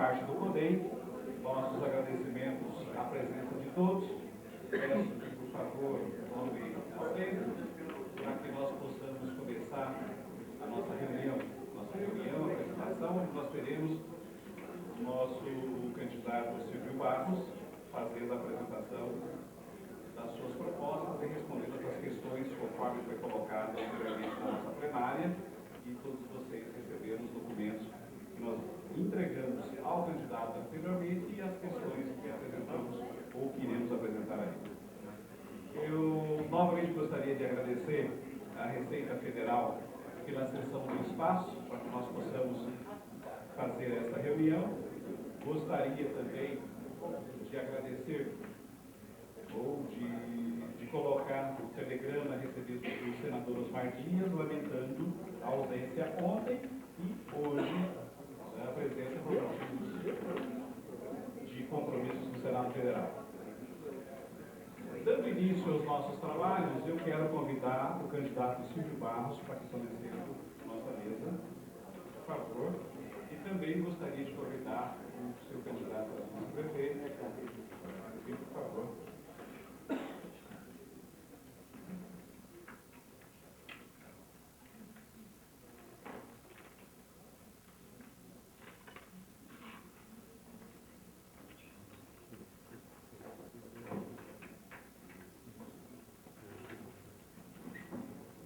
parte do CODEI, nossos agradecimentos à presença de todos. Peço que, por favor, tomem assento para que nós possamos começar a nossa reunião, a apresentação, onde nós teremos o nosso candidato Silvio Barros fazendo a apresentação das suas propostas e respondendo às questões conforme foi colocado anteriormente na nossa plenária, e todos vocês receberam os documentos que nós entregamos ao candidato anteriormente e as questões que apresentamos ou que iremos apresentar ainda. Eu novamente gostaria de agradecer à Receita Federal pela cessão do espaço para que nós possamos fazer esta reunião. Gostaria também de agradecer ou de colocar o telegrama recebido do senador Osmar Dias, lamentando a ausência ontem e hoje a presença por motivos de compromissos do Senado Federal. Dando início aos nossos trabalhos, eu quero convidar o candidato Silvio Barros para que tome assento na nossa mesa, por favor. E também gostaria de convidar o seu candidato a vice-prefeito, por favor.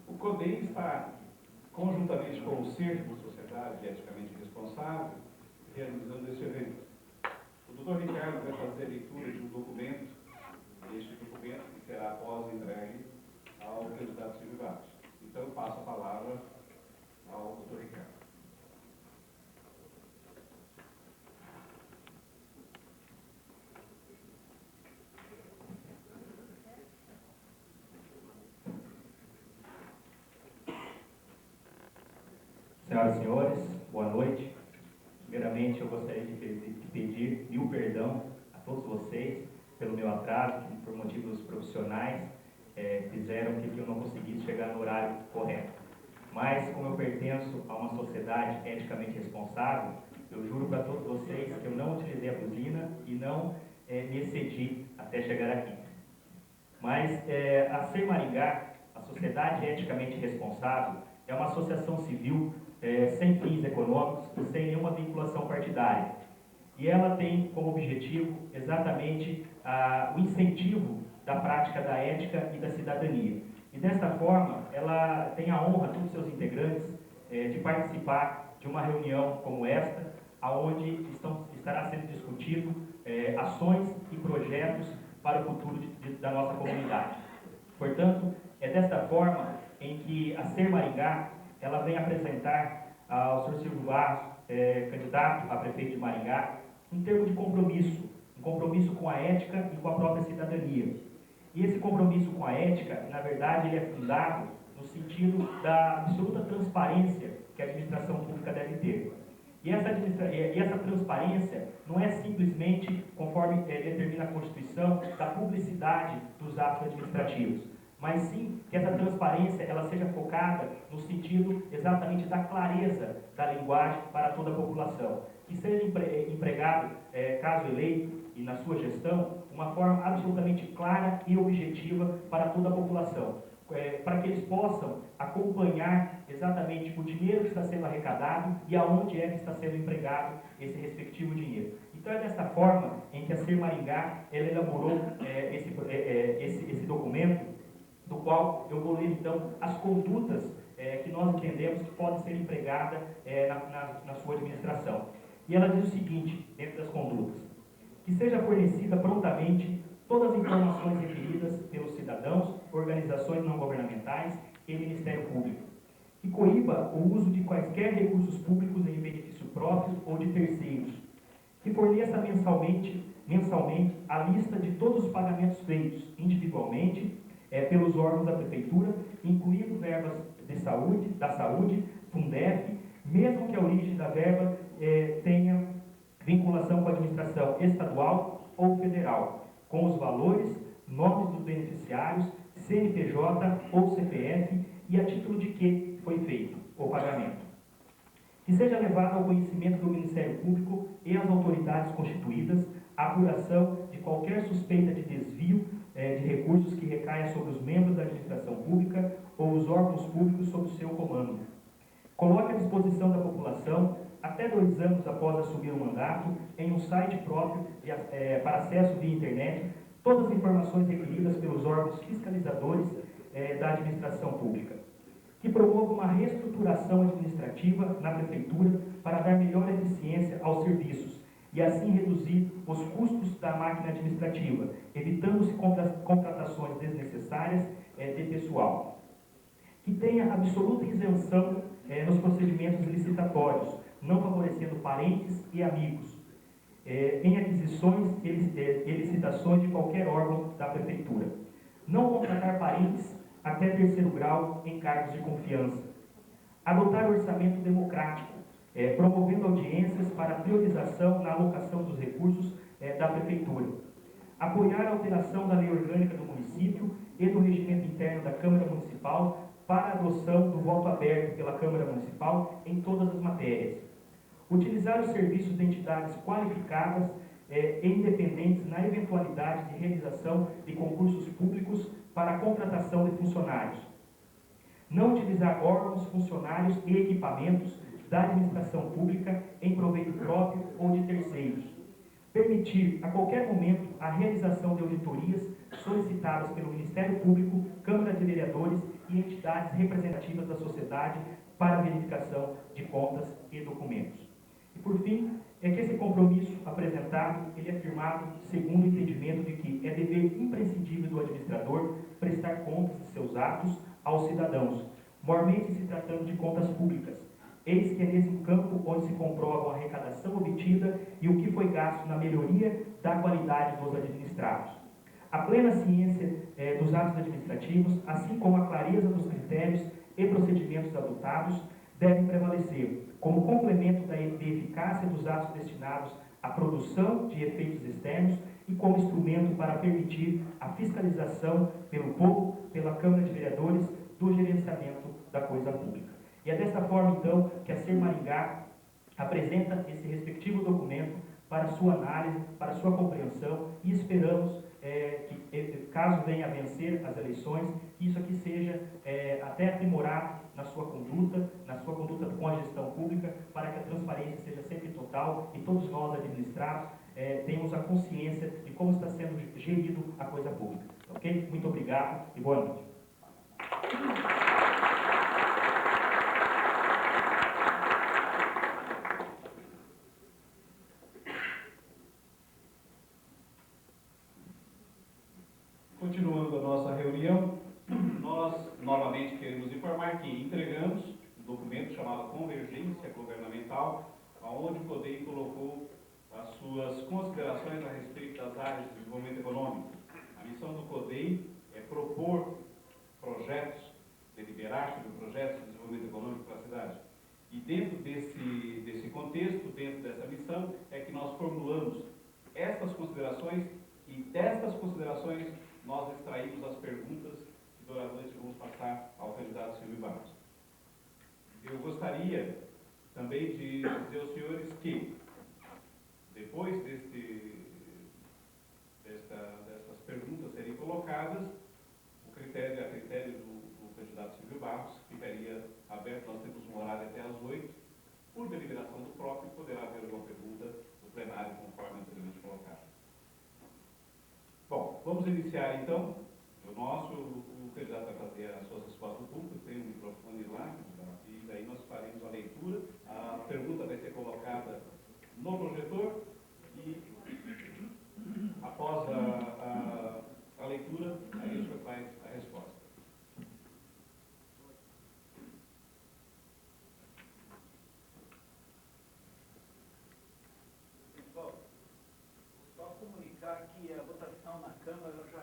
O CODEI está, conjuntamente com o Círculo Sociedade Eticamente Responsável, realizando esse evento. O doutor Ricardo vai fazer a leitura de um documento, este documento que será após entregue ao candidato Silvio Barros. Então, eu passo a palavra ao doutor Ricardo. Senhoras e senhores, boa noite. Primeiramente, eu gostaria de pedir mil perdão a todos vocês pelo meu atraso, que por motivos profissionais fizeram que eu não conseguisse chegar no horário correto. Mas, como eu pertenço a uma sociedade eticamente responsável, eu juro para todos vocês que eu não utilizei a buzina e não me excedi até chegar aqui. Mas a Ser Maringá, a Sociedade Eticamente Responsável, é uma associação civil sem fins econômicos e sem nenhuma vinculação partidária. E ela tem como objetivo exatamente o incentivo da prática da ética e da cidadania. E desta forma, ela tem a honra, todos os seus integrantes, de participar de uma reunião como esta, onde estará sendo discutido ações e projetos para o futuro da nossa comunidade. Portanto, é desta forma em que a Ser Maringá ela vem apresentar ao Sr. Silvio Barros, candidato a prefeito de Maringá, um termo de compromisso, um compromisso com a ética e com a própria cidadania. E esse compromisso com a ética, na verdade, ele é fundado no sentido da absoluta transparência que a administração pública deve ter. E essa transparência não é simplesmente, conforme determina a Constituição, da publicidade dos atos administrativos, mas sim que essa transparência ela seja focada no sentido exatamente da clareza da linguagem para toda a população. Que seja empregado, caso eleito e na sua gestão, uma forma absolutamente clara e objetiva para toda a população, para que eles possam acompanhar exatamente o dinheiro que está sendo arrecadado e aonde é que está sendo empregado esse respectivo dinheiro. Então é desta forma em que a Ser Maringá ela elaborou esse documento, do qual eu vou ler então as condutas que nós entendemos que podem ser empregadas na sua administração. E ela diz o seguinte, dentro das condutas: que seja fornecida prontamente todas as informações requeridas pelos cidadãos, organizações não governamentais e Ministério Público, que coíba o uso de quaisquer recursos públicos em benefício próprio ou de terceiros, que forneça mensalmente a lista de todos os pagamentos feitos individualmente pelos órgãos da Prefeitura, incluindo verbas da saúde, Fundef, mesmo que a origem da verba tenha vinculação com a administração estadual ou federal, com os valores, nomes dos beneficiários, CNPJ ou CPF e a título de que foi feito o pagamento. Que que seja levado ao conhecimento do Ministério Público e às autoridades constituídas a apuração de qualquer suspeita de desvio de recursos que recaia sobre os membros da administração pública ou os órgãos públicos sob o seu comando. Coloque à disposição da população, até 2 anos após assumir o mandato, em um site próprio para acesso via internet, todas as informações requeridas pelos órgãos fiscalizadores da administração pública. Que promova uma reestruturação administrativa na Prefeitura para dar melhor eficiência aos serviços e assim reduzir os custos da máquina administrativa, evitando-se contratações desnecessárias de pessoal. Que tenha absoluta isenção nos procedimentos licitatórios, não favorecendo parentes e amigos, em aquisições e licitações de qualquer órgão da Prefeitura. Não contratar parentes até 3º grau em cargos de confiança. Adotar orçamento democrático, promovendo audiências para priorização na alocação dos recursos da Prefeitura. Apoiar a alteração da lei orgânica do município e do regimento interno da Câmara Municipal para a adoção do voto aberto pela Câmara Municipal em todas as matérias. Utilizar os serviços de entidades qualificadas e independentes na eventualidade de realização de concursos públicos para a contratação de funcionários. Não utilizar órgãos, funcionários e equipamentos da administração pública em proveito próprio ou de terceiros. Permitir, a qualquer momento, a realização de auditorias solicitadas pelo Ministério Público, Câmara de Vereadores e entidades representativas da sociedade para verificação de contas e documentos. E, por fim, que esse compromisso apresentado, ele é firmado segundo o entendimento de que é dever imprescindível do administrador prestar contas de seus atos aos cidadãos, mormente se tratando de contas públicas. Eis que é nesse campo onde se comprova a arrecadação obtida e o que foi gasto na melhoria da qualidade dos administrados. A plena ciência dos atos administrativos, assim como a clareza dos critérios e procedimentos adotados, devem prevalecer como complemento da eficácia dos atos destinados à produção de efeitos externos e como instrumento para permitir a fiscalização pelo povo, pela Câmara de Vereadores, do gerenciamento da coisa pública. E é desta forma, então, que a Ser Maringá apresenta esse respectivo documento para sua análise, para sua compreensão, e esperamos que, caso venha a vencer as eleições, que isso aqui seja até aprimorado na sua conduta com a gestão pública, para que a transparência seja sempre total e todos nós, administrados, tenhamos a consciência de como está sendo gerido a coisa pública. Ok? Muito obrigado e boa noite. Continuando a nossa reunião, nós novamente queremos informar que entregamos um documento chamado Convergência Governamental, onde o CODEI colocou as suas considerações a respeito das áreas de desenvolvimento econômico. A missão do CODEI é propor projetos, deliberar sobre projetos de desenvolvimento econômico para a cidade. E dentro desse contexto, dentro dessa missão, é que nós formulamos essas considerações e destas considerações nós extraímos as perguntas que durante a noite vamos passar ao candidato Silvio Barros. Eu gostaria também de dizer aos senhores que, depois dessas perguntas serem colocadas, a critério do candidato Silvio Barros ficaria aberto. Nós temos um horário até às 8, por deliberação do próprio, poderá haver alguma pergunta do plenário, conforme anteriormente colocado. Bom, vamos iniciar então. O candidato vai fazer as suas respostas públicas, tem um microfone lá, e daí nós faremos a leitura. A pergunta vai ser colocada no projetor e após a leitura, aí o senhor faz a resposta. Só comunicar que a votação na Câmara já